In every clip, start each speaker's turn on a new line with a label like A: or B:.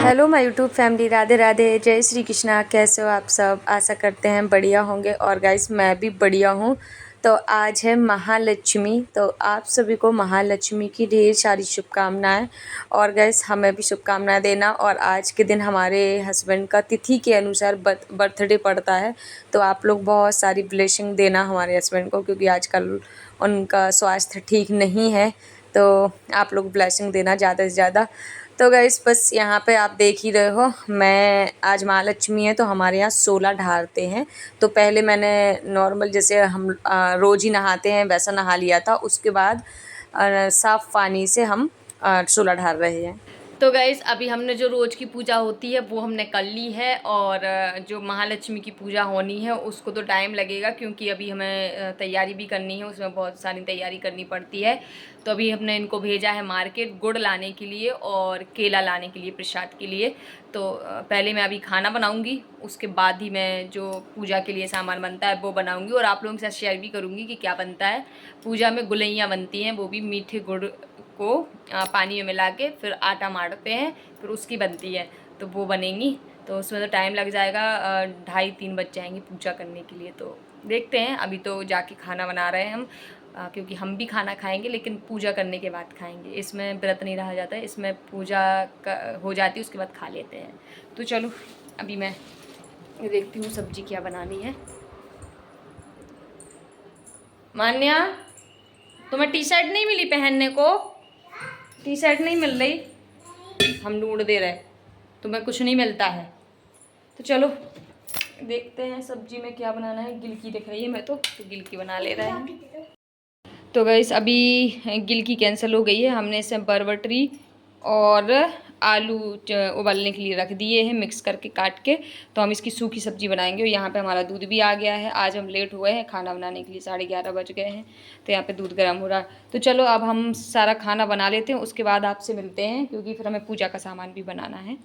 A: Hello my YouTube family, Radhe Radhe, जय श्री कृष्णा। कैसे हो आप सब? आशा करते हैं बढ़िया होंगे। और गाइस मैं भी बढ़िया हूँ। तो आज है महालक्ष्मी, तो आप सभी को महालक्ष्मी की ढेर सारी शुभकामनाएं। और गाइस हमें भी शुभकामनाएं देना। और आज के दिन हमारे हस्बैंड का तिथि के अनुसार बर्थडे पड़ता है, तो आप लोग बहुत सारी ब्लेसिंग देना हमारे हस्बैंड को, क्योंकि आजकल उनका स्वास्थ्य ठीक नहीं है। तो आप लोग ब्लेसिंग देना ज़्यादा से ज़्यादा। तो गाइस बस यहाँ पे आप देख ही रहे हो, मैं आज महालक्ष्मी है तो हमारे यहाँ 16 ढारते हैं। तो पहले मैंने नॉर्मल जैसे हम रोज़ ही नहाते हैं वैसा नहा लिया था। उसके बाद साफ़ पानी से हम 16 ढार रहे हैं।
B: तो गाइस अभी हमने जो रोज़ की पूजा होती है वो हमने कर ली है। और जो महालक्ष्मी की पूजा होनी है उसको तो टाइम लगेगा, क्योंकि अभी हमें तैयारी भी करनी है, उसमें बहुत सारी तैयारी करनी पड़ती है। तो अभी हमने इनको भेजा है मार्केट गुड़ लाने के लिए और केला लाने के लिए प्रसाद के लिए। तो पहले मैं अभी खाना बनाऊंगी, उसके बाद ही मैं जो पूजा के लिए सामान बनता है वो बनाऊंगी और आप लोगों के साथ शेयर भी करूंगी कि क्या बनता है। पूजा में गुलैया बनती हैं, वो भी मीठे गुड़ को पानी में मिला के फिर आटा मारते हैं, फिर उसकी बनती है, तो वो बनेंगी। तो उसमें तो टाइम लग जाएगा, 2:30-3 बज जाएंगे पूजा करने के लिए। तो देखते हैं, अभी तो जाके खाना बना रहे हैं हम, क्योंकि हम भी खाना खाएंगे लेकिन पूजा करने के बाद खाएंगे। इसमें व्रत नहीं रहा जाता है, इसमें पूजा हो जाती है उसके बाद खा लेते हैं। तो चलो अभी मैं देखती हूँ सब्जी क्या बनानी है। मान्या, तुम्हें टी शर्ट नहीं मिली पहनने को? टी शर्ट नहीं मिल रही, हम ढूंढ दे रहे, तुम्हें कुछ नहीं मिलता है। तो चलो देखते हैं सब्जी में क्या बनाना है। गिलकी दिख रही है मैं तो गिलकी बना ले रहे हैं। तो गाइस अभी गिलकी कैंसिल हो गई है, हमने इसे बरबटी और आलू उबालने के लिए रख दिए हैं मिक्स करके काट के। तो हम इसकी सूखी सब्जी बनाएंगे। और यहाँ पे हमारा दूध भी आ गया है, आज हम लेट हुए हैं खाना बनाने के लिए, 11:30 बज गए हैं। तो यहाँ पे दूध गर्म हो रहा है। तो चलो अब हम सारा खाना बना लेते हैं, उसके बाद आपसे मिलते हैं, क्योंकि फिर हमें पूजा का सामान भी बनाना है।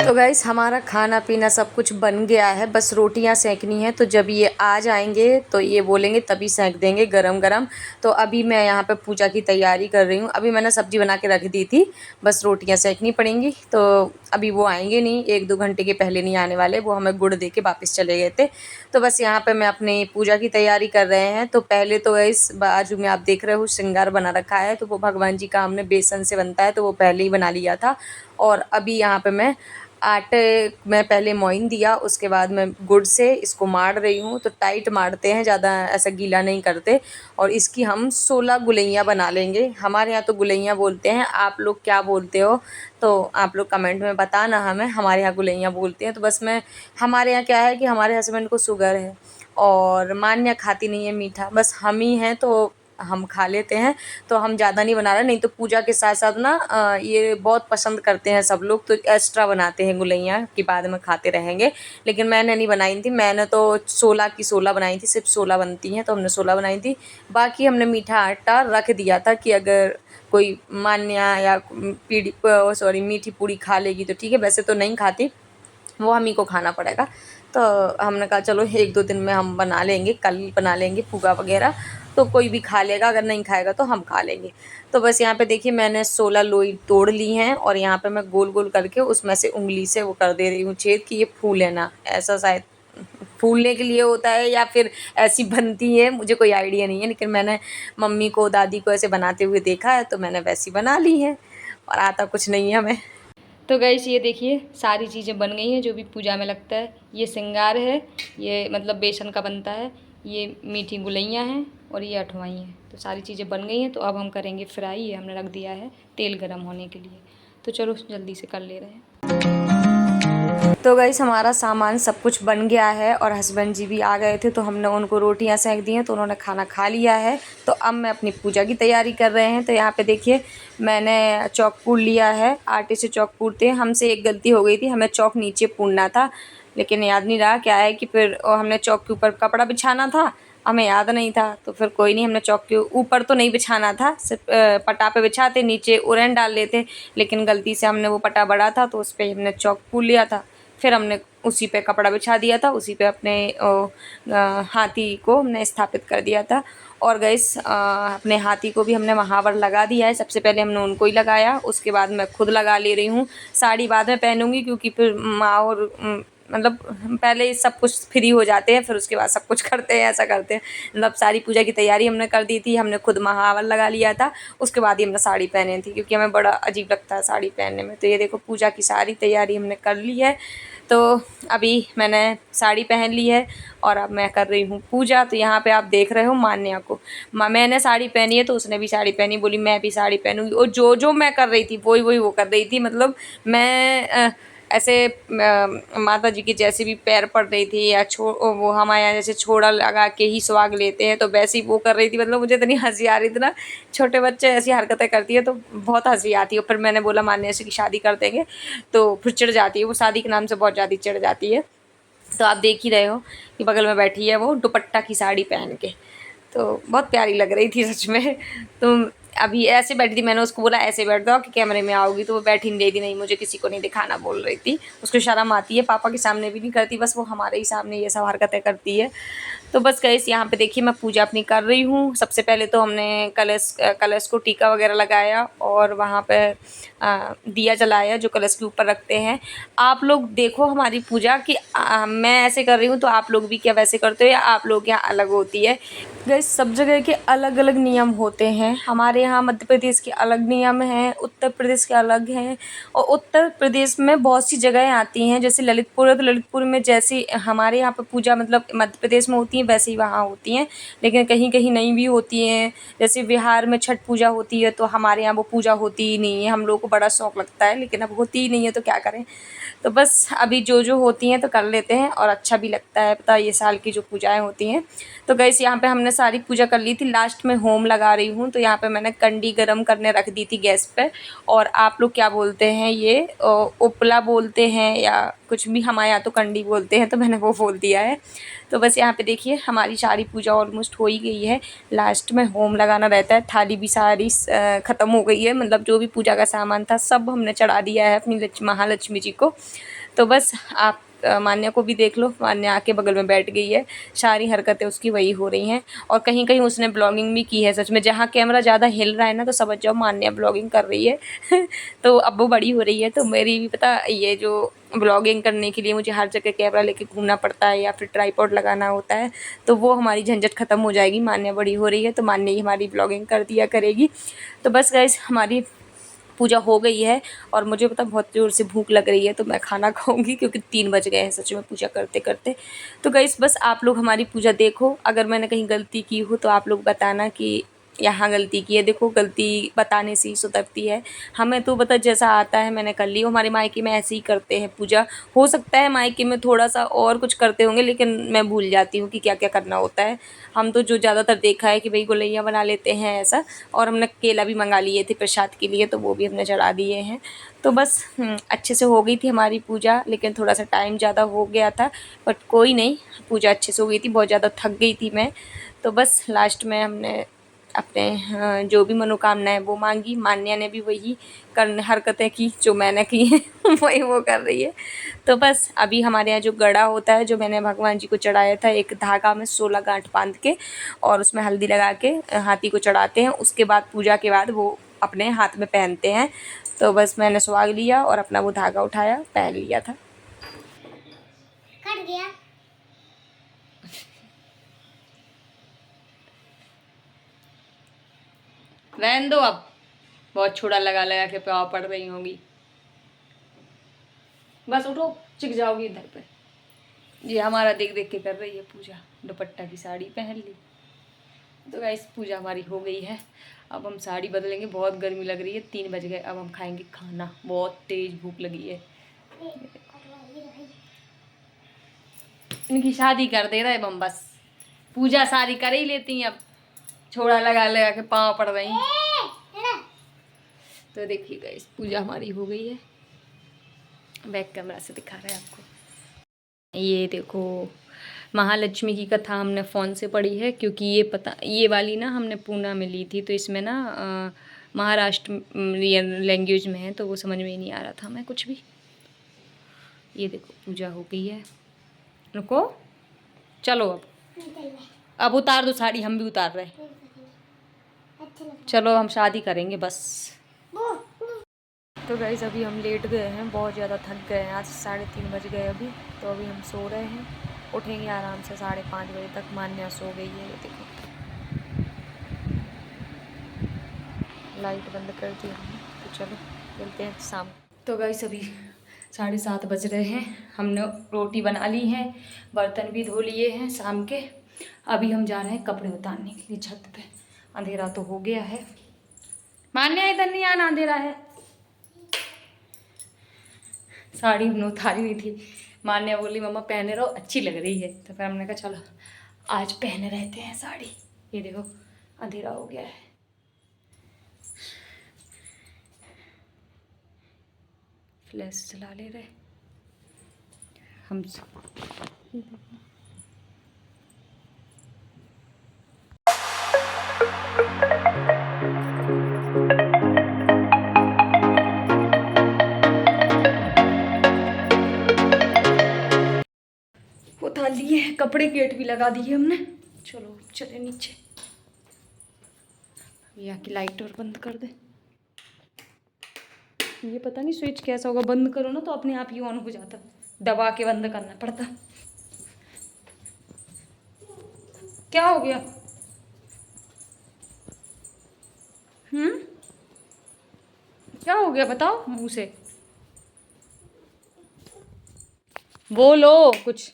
A: तो गाइस हमारा खाना पीना सब कुछ बन गया है, बस रोटियां सेकनी है। तो जब ये आ जाएंगे तो ये बोलेंगे तभी सेक देंगे गरम गरम। तो अभी मैं यहाँ पे पूजा की तैयारी कर रही हूँ। अभी मैंने सब्जी बना के रख दी थी, बस रोटियां सेकनी पड़ेंगी। तो अभी वो आएंगे नहीं, 1-2 घंटे के पहले नहीं आने वाले, वो हमें गुड़ दे के वापस चले गए थे। तो बस यहाँ पर मैं अपनी पूजा की तैयारी कर रहे हैं। तो पहले तो इस बाजू में आप देख रहे हो श्रृंगार बना रखा है, तो वो भगवान जी का हमने बेसन से बनता है, तो वो पहले ही बना लिया था। और अभी यहाँ पे मैं आटे में पहले मोइन दिया, उसके बाद मैं गुड़ से इसको मार रही हूँ। तो टाइट मारते हैं, ज़्यादा ऐसा गीला नहीं करते। और इसकी हम 16 गुलैया बना लेंगे। हमारे यहाँ तो गुलैया बोलते हैं, आप लोग क्या बोलते हो तो आप लोग कमेंट में बताना हमें। हमारे यहाँ गुलैया बोलते हैं। तो बस मैं, हमारे यहाँ क्या है कि हमारे हस्बैंड को शुगर है और मान्या खाती नहीं है मीठा, बस हम ही हैं तो हम खा लेते हैं। तो हम ज़्यादा नहीं बना रहे, नहीं तो पूजा के साथ साथ ना ये बहुत पसंद करते हैं सब लोग, तो एक्स्ट्रा बनाते हैं गुलैया कि बाद में खाते रहेंगे। लेकिन मैंने नहीं बनाई थी, मैंने तो 16 की 16 बनाई थी, सिर्फ 16 बनती हैं तो हमने 16 बनाई थी। बाकी हमने मीठा आटा रख दिया था कि अगर कोई मान्या या मीठी पूड़ी खा लेगी तो ठीक है, वैसे तो नहीं खाती, वो हम ही को खाना पड़ेगा। तो हमने कहा चलो 1-2 दिन में हम बना लेंगे, कल बना लेंगे पुआ वगैरह, तो कोई भी खा लेगा, अगर नहीं खाएगा तो हम खा लेंगे। तो बस यहाँ पे देखिए मैंने 16 लोई तोड़ ली हैं और यहाँ पे मैं गोल गोल करके उसमें से उंगली से वो कर दे रही हूँ छेद कि ये फूले ना, ऐसा शायद फूलने के लिए होता है या फिर ऐसी बनती है, मुझे कोई आइडिया नहीं है। लेकिन मैंने मम्मी को दादी को ऐसे बनाते हुए देखा है तो मैंने वैसी बना ली है, और आता कुछ नहीं है हमें।
B: तो गाइस ये देखिए सारी चीज़ें बन गई हैं जो भी पूजा में लगता है। ये श्रृंगार है, ये मतलब बेसन का बनता है, ये मीठी गुलैया हैं और ये अठवाई हैं। तो सारी चीज़ें बन गई हैं। तो अब हम करेंगे फ्राई, ये हमने रख दिया है तेल गरम होने के लिए। तो चलो जल्दी से कर ले रहे हैं।
A: तो गाइस हमारा सामान सब कुछ बन गया है और हस्बैंड जी भी आ गए थे, तो हमने उनको रोटियां सेक दी हैं, तो उन्होंने खाना खा लिया है। तो अब मैं अपनी पूजा की तैयारी कर रहे हैं। तो यहाँ पे देखिए मैंने चौक पूर लिया है, आटे से चौक पूरते हैं। हमसे एक गलती हो गई थी, हमें चौक नीचे पूरना था, लेकिन याद नहीं रहा क्या है कि फिर हमने चौक के ऊपर कपड़ा बिछाना था, हमें याद नहीं था। तो फिर कोई नहीं, हमने चौक के ऊपर तो नहीं बिछाना था, सिर्फ पटा पे बिछाते, नीचे उड़न डाल लेते। लेकिन गलती से हमने वो पटा बड़ा था तो उस पर हमने चौक पूर लिया था, फिर हमने उसी पे कपड़ा बिछा दिया था, उसी पे अपने हाथी को हमने स्थापित कर दिया था। और गाइस अपने हाथी को भी हमने महावर लगा दिया है। सबसे पहले हमने उनको ही लगाया, उसके बाद मैं खुद लगा ले रही हूँ। साड़ी बाद में पहनूंगी क्योंकि फिर माँ और मतलब पहले सब कुछ फ्री हो जाते हैं, फिर उसके बाद सब कुछ करते हैं, ऐसा करते हैं। मतलब सारी पूजा की तैयारी हमने कर दी थी, हमने खुद महावर लगा लिया था, उसके बाद ही हमने साड़ी पहनी थी क्योंकि हमें बड़ा अजीब लगता है साड़ी पहनने में। तो ये देखो पूजा की सारी तैयारी हमने कर ली है। तो अभी मैंने साड़ी पहन ली है और अब मैं कर रही हूँ पूजा। तो यहाँ पे आप देख रहे हो मान्या को, मैंने साड़ी पहनी है तो उसने भी साड़ी पहनी, बोली मैं भी साड़ी पहनूंगी। और जो मैं कर रही थी वही वही वो कर रही थी। मतलब मैं ऐसे माता जी के जैसे भी पैर पड़ रही थी या वो हमारे यहाँ जैसे छोड़ा लगा के ही सुहाग लेते हैं तो वैसे ही वो कर रही थी। मतलब मुझे इतनी हंसी आ रही थी ना, छोटे बच्चे ऐसी हरकतें करती है तो बहुत हंसी आती है। फिर मैंने बोला मान्या से की शादी कर देंगे, तो फिर चिढ़ जाती है वो, शादी के नाम से बहुत ज़्यादा चिढ़ जाती है। तो आप देख ही रहे हो कि बगल में बैठी है वो दुपट्टा की साड़ी पहन के, तो बहुत प्यारी लग रही थी सच में। तो अभी ऐसे बैठी थी, मैंने उसको बोला ऐसे बैठ जाओ कि कैमरे में आओगी, तो वो बैठी नहीं रही थी, नहीं मुझे किसी को नहीं दिखाना बोल रही थी। उसको शर्म आती है, पापा के सामने भी नहीं करती, बस वो हमारे ही सामने ये सब हरकतें करती है। तो बस गाइस यहाँ पे देखिए मैं पूजा अपनी कर रही हूँ। सबसे पहले तो हमने कलश को टीका वगैरह लगाया और वहाँ पे दिया जलाया जो कलश के ऊपर रखते हैं। आप लोग देखो हमारी पूजा कि मैं ऐसे कर रही हूँ तो आप लोग भी क्या वैसे करते हो या आप लोग यहाँ अलग होती है। गाइस सब जगह के अलग अलग नियम होते हैं। हमारे यहाँ मध्य प्रदेश के अलग नियम हैं, उत्तर प्रदेश के अलग हैं। और उत्तर प्रदेश में बहुत सी जगहें आती हैं, जैसे ललितपुर है तो ललितपुर में जैसी हमारे यहाँ पर पूजा मतलब मध्य प्रदेश में होती है वैसे ही वहाँ होती हैं, लेकिन कहीं कहीं नहीं भी होती हैं। जैसे बिहार में छठ पूजा होती है तो हमारे यहाँ वो पूजा होती ही नहीं है। हम लोग को बड़ा शौक लगता है लेकिन अब होती ही नहीं है तो क्या करें। तो बस अभी जो होती हैं तो कर लेते हैं और अच्छा भी लगता है, पता ये साल की जो पूजाएं होती हैं। तो गैस यहाँ पे हमने सारी पूजा कर ली थी, लास्ट में होम लगा रही हूँ। तो यहाँ पे मैंने कंडी गरम करने रख दी थी गैस पे। और आप लोग क्या बोलते हैं ये उपला बोलते हैं या कुछ भी, हमारे यहाँ तो कंडी बोलते हैं तो मैंने वो बोल दिया है। तो बस यहाँ पे देखिए हमारी सारी पूजा ऑलमोस्ट हो ही गई है। लास्ट में होम लगाना रहता है। थाली भी सारी ख़त्म हो गई है, मतलब जो भी पूजा का सामान था सब हमने चढ़ा दिया है अपनी महालक्ष्मी जी को। तो बस आप मान्या को भी देख लो, मान्या आके बगल में बैठ गई है, सारी हरकतें उसकी वही हो रही हैं। और कहीं कहीं उसने ब्लॉगिंग भी की है। सच में जहाँ कैमरा ज़्यादा हिल रहा है ना तो समझ जाओ मान्या ब्लॉगिंग कर रही है तो अब वो बड़ी हो रही है तो मेरी भी पता ये जो ब्लॉगिंग करने के लिए मुझे हर जगह कैमरा लेके घूमना पड़ता है या फिर ट्राईपॉड लगाना होता है, तो वो हमारी झंझट ख़त्म हो जाएगी। मान्या बड़ी हो रही है तो मान्या ही हमारी ब्लॉगिंग कर दिया करेगी। तो बस गाइस हमारी पूजा हो गई है और मुझे पता बहुत ज़ोर से भूख लग रही है तो मैं खाना खाऊंगी क्योंकि 3 बज गए हैं सच में पूजा करते करते। तो गाइस बस आप लोग हमारी पूजा देखो, अगर मैंने कहीं गलती की हो तो आप लोग बताना कि यहाँ गलती की है। देखो गलती बताने से ही सुधरती है। हमें तो पता जैसा आता है मैंने कर ली। हमारे मायके में ऐसे ही करते हैं पूजा। हो सकता है मायके में थोड़ा सा और कुछ करते होंगे लेकिन मैं भूल जाती हूँ कि क्या क्या करना होता है। हम तो जो ज़्यादातर देखा है कि भाई गोलैया बना लेते हैं ऐसा। और हमने केला भी मंगा लिए थे प्रसाद के लिए तो वो भी हमने चढ़ा दिए हैं। तो बस अच्छे से हो गई थी हमारी पूजा, लेकिन थोड़ा सा टाइम ज़्यादा हो गया था, बट कोई नहीं, पूजा अच्छे से हो गई थी। बहुत ज़्यादा थक गई थी मैं। तो बस लास्ट में हमने अपने जो भी मनोकामनाएं वो मांगी। मान्या ने भी वही हरकतें की जो मैंने की हैं वही वो कर रही है। तो बस अभी हमारे यहाँ जो गड़ा होता है जो मैंने भगवान जी को चढ़ाया था, एक धागा में 16 गांठ बांध के और उसमें हल्दी लगा के हाथी को चढ़ाते हैं। उसके बाद पूजा के बाद वो अपने हाथ में पहनते हैं। तो बस मैंने सुहाग लिया और अपना वो धागा उठाया, पहन लिया था।
C: कट गया।
B: रहने दो अब, बहुत छोड़ा लगा लगा के पाँव पड़ रही होंगी। बस उठो, चिक जाओगी इधर पे। जी हमारा देख देख के कर रही है पूजा, दुपट्टा की साड़ी पहन ली। तो गाइस पूजा हमारी हो गई है। अब हम साड़ी बदलेंगे, बहुत गर्मी लग रही है। 3 बज गए, अब हम खाएंगे खाना, बहुत तेज भूख लगी है। इनकी शादी कर दे रहे हम, बस पूजा सारी कर ही लेती हैं, अब छोड़ा लगा लगा के पाँव पड़ रही हैं। तो देखिए गाइस पूजा हमारी हो गई है। बैक कैमरा से दिखा रहे हैं आपको। ये देखो महालक्ष्मी की कथा हमने फ़ोन से पढ़ी है, क्योंकि ये वाली ना हमने पूना में ली थी, तो इसमें ना महाराष्ट्र लैंग्वेज में है तो वो समझ में ही नहीं आ रहा था हमें कुछ भी। ये देखो पूजा हो गई है। रुको, चलो अब उतार दो साड़ी, हम भी उतार रहे हैं। चलो हम शादी करेंगे बस। तो गाइस अभी हम लेट गए हैं, बहुत ज़्यादा थक गए हैं, आज 3:30 बज गए अभी। तो अभी हम सो रहे हैं, उठेंगे आराम से 5:30 बजे तक। मान्या सो गई है, ये देखो लाइट बंद कर दी हमने। तो चलो मिलते हैं शाम। तो गाइस अभी 7:30 बज रहे हैं, हमने रोटी बना ली है, बर्तन भी धो लिए हैं शाम के। अभी हम जा रहे हैं कपड़े उतारने के लिए छत पे। अंधेरा तो हो गया है। मान्या इधर नहीं आना, अंधेरा है। साड़ी हमने उतारी नहीं थी, मान्या बोली मम्मा पहने रहो, अच्छी लग रही है। तो फिर हमने कहा चलो आज पहने रहते हैं साड़ी। ये देखो अंधेरा हो गया है। फ्लैश चला ले रहे हम। उतार लिए हैं कपड़े, गेट भी लगा दिए हमने। चलो चले नीचे। यहाँ की लाइट और बंद कर दे। ये पता नहीं स्विच कैसा होगा, बंद करो ना तो अपने आप ही ऑन हो जाता, दबा के बंद करना पड़ता। क्या हो गया? क्या हो गया बताओ मुंह से, बोलो कुछ।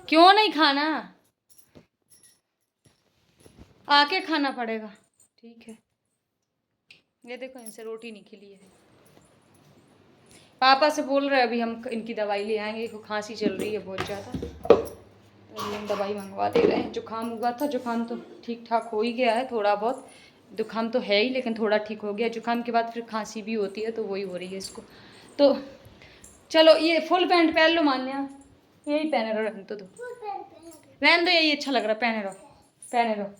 B: क्यों नहीं खाना? आके खाना पड़ेगा। ठीक है, ये देखो इनसे रोटी नहीं खिली है। पापा से बोल रहे हैं अभी हम इनकी दवाई ले आएंगे, इनको खांसी चल रही है बहुत ज़्यादा, तो अभी हम दवाई मंगवा दे रहे हैं। जुकाम हुआ था, जुकाम तो ठीक ठाक हो ही गया है, थोड़ा बहुत जुकाम तो है ही लेकिन थोड़ा ठीक हो गया। जुकाम के बाद फिर खांसी भी होती है, तो वही हो रही है इसको। तो चलो ये फुल पैंट पहन लो मान्या, यही पहने रहो, रहने दो रहने दो, यही अच्छा लग रहा है, पहने रहो पहने रहो।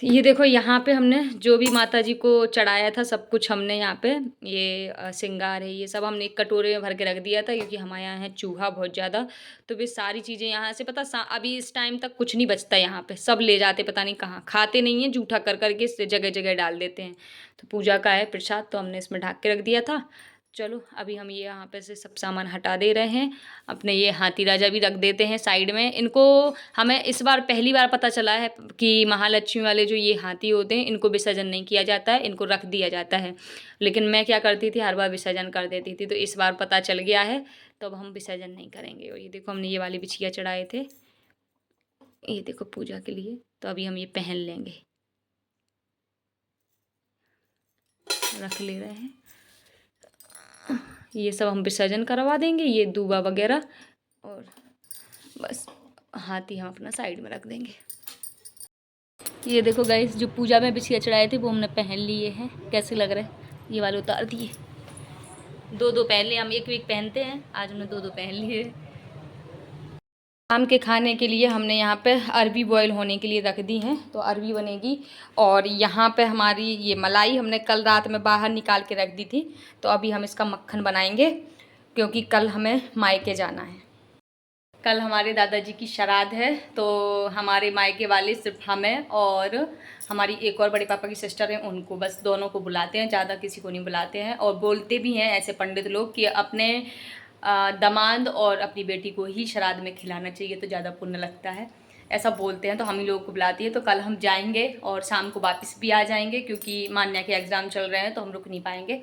B: ये देखो यहाँ पे हमने जो भी माता जी को चढ़ाया था सब कुछ हमने यहाँ पे, ये श्रृंगार है, ये सब हमने एक कटोरे में भर के रख दिया था, क्योंकि हमारे यहाँ है चूहा बहुत ज़्यादा। तो वे सारी चीज़ें यहाँ से पता अभी इस टाइम तक कुछ नहीं बचता यहाँ पे, सब ले जाते पता नहीं कहाँ, खाते नहीं है, जूठा कर करके जगह जगह डाल देते हैं। तो पूजा का है प्रसाद, तो हमने इसमें ढक के रख दिया था। चलो अभी हम ये यहाँ पे से सब सामान हटा दे रहे हैं। अपने ये हाथी राजा भी रख देते हैं साइड में। इनको हमें इस बार पहली बार पता चला है कि महालक्ष्मी वाले जो ये हाथी होते हैं इनको विसर्जन नहीं किया जाता है, इनको रख दिया जाता है। लेकिन मैं क्या करती थी, हर बार विसर्जन कर देती थी, तो इस बार पता चल गया है, तो अब हम विसर्जन नहीं करेंगे। और ये देखो हमने ये वाली बिछिया चढ़ाए थे, ये देखो पूजा के लिए, तो अभी हम ये पहन लेंगे, रख ले रहे हैं। ये सब हम विसर्जन करवा देंगे, ये दूबा वगैरह, और बस हाथी हम अपना साइड में रख देंगे। ये देखो गाइस जो पूजा में बिछिया चढ़ाए थे वो हमने पहन लिए हैं, कैसे लग रहे हैं? ये वाले उतार दिए, दो पहन लिए, हम एक वीक पहनते हैं, आज हमने दो पहन लिए। शाम के खाने के लिए हमने यहाँ पे अरबी बॉयल होने के लिए रख दी हैं, तो अरबी बनेगी। और यहाँ पे हमारी ये मलाई हमने कल रात में बाहर निकाल के रख दी थी, तो अभी हम इसका मक्खन बनाएंगे, क्योंकि कल हमें मायके जाना है। कल हमारे दादाजी की श्राद्ध है, तो हमारे मायके वाले सिर्फ हमें और हमारी एक और बड़े पापा की सिस्टर हैं, उनको बस दोनों को बुलाते हैं, ज़्यादा किसी को नहीं बुलाते हैं। और बोलते भी हैं ऐसे पंडित लोग कि अपने दामाद और अपनी बेटी को ही श्राद्ध में खिलाना चाहिए, तो ज़्यादा पुण्य लगता है, ऐसा बोलते हैं। तो हम ही लोगों को बुलाती है। तो कल हम जाएंगे और शाम को वापस भी आ जाएंगे, क्योंकि मान्या के एग्ज़ाम चल रहे हैं, तो हम रुक नहीं पाएंगे।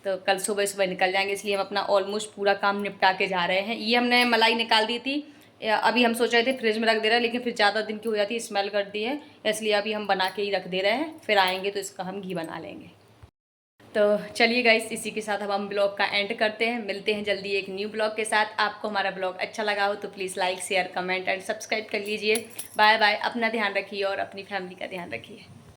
B: तो कल सुबह सुबह निकल जाएंगे, इसलिए हम अपना ऑलमोस्ट पूरा काम निपटा के जा रहे हैं। ये हमने मलाई निकाल दी थी, अभी हम सोच रहे थे फ्रिज में रख दे रहे हैं, लेकिन फिर ज़्यादा दिन की हो जाती है, स्मेल करती है, इसलिए अभी हम बना के ही रख दे रहे हैं, फिर आएंगे तो इसका हम घी बना लेंगे। तो चलिए गाइस, इसी के साथ अब हम ब्लॉग का एंड करते हैं, मिलते हैं जल्दी एक न्यू ब्लॉग के साथ। आपको हमारा ब्लॉग अच्छा लगा हो तो please like share comment and subscribe कर लीजिए। बाय बाय, अपना ध्यान रखिए और अपनी फैमिली का ध्यान रखिए।